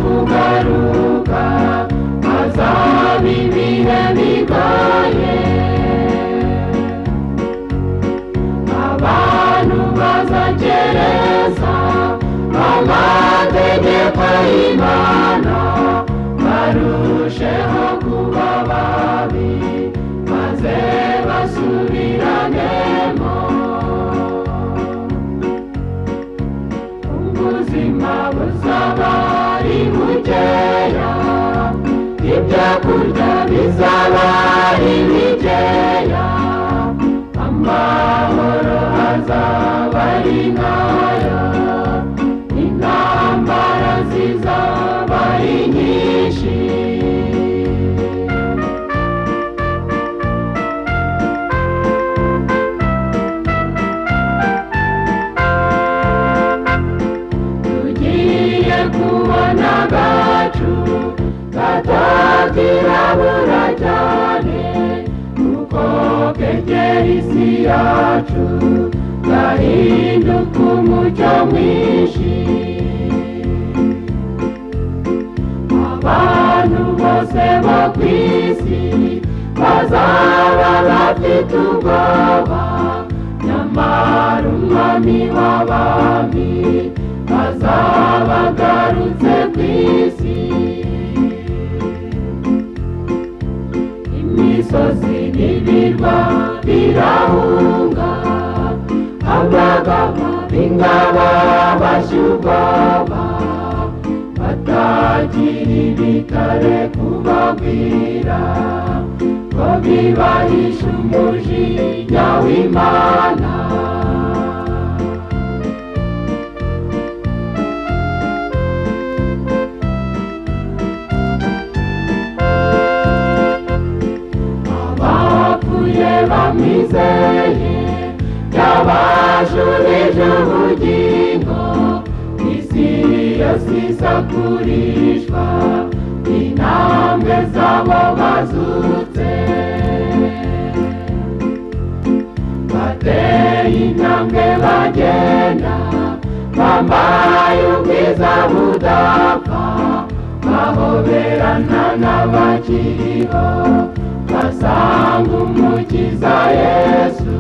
kugaruka azaba ibihe bigoye, abantu bazagereza amategeko y'Imana barusheho kuba babi maze basubiranemo. Ubuzima buzaba ari bukeya, ibyo kurya bizaba ari bikeya, amahoro azaba ari nkayo, intambara zizaba ari nyinshi. Tugiye kubona agacu katakirabura cyane, kuko kegera isi yacu gahinduka umucyo mwinshi. Abantu bose bo ku isi bazaba bafite ubwoba, nyamara umwami w'abami azaba agarutse ku isi. Imisozi n'ibirwa birahunga, abagaba b'ingabo bashya ubwoba, batagira ibitare kubabwira ko bibahisha umujinya w'Imana. Abapfuye bamwizeye yabashubije ubugingo, isi yose isakurishwa intambwe zabo bazutse. Bateye intambwe bagenda bambaye ubwiza budapfa, bahoberana n'abakiriho basanga umukiza Yesu.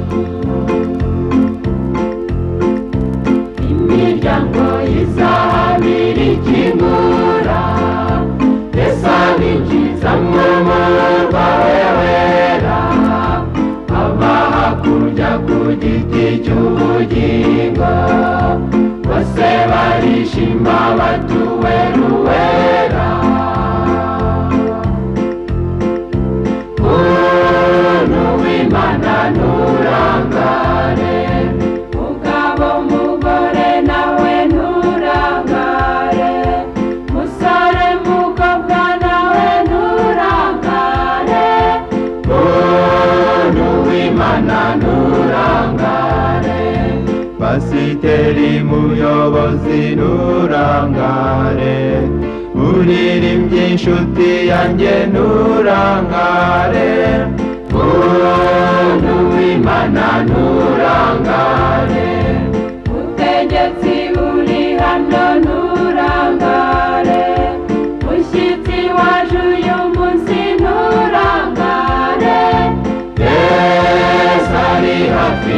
Imiryango y'izabiri ikingura, Yesu abinjiza mu murwa we wera, aba hakurya ku giti cy'ubugingo, bose barishima batuwe n'uwera. Muntu w'Imana nturangare, mugabo mugore nawe nturangare, musore mukobwa nawe nturangare. Muntu w'Imana nturangare, pasiteri muyobozi nturangare, muririmbyi inshuti yanjye nturangare. Muntu w'Imana nturangare, mutegetsi uri hano nturangare, mushyitsi waje uyu munsi nturangare. Yesu ari hafi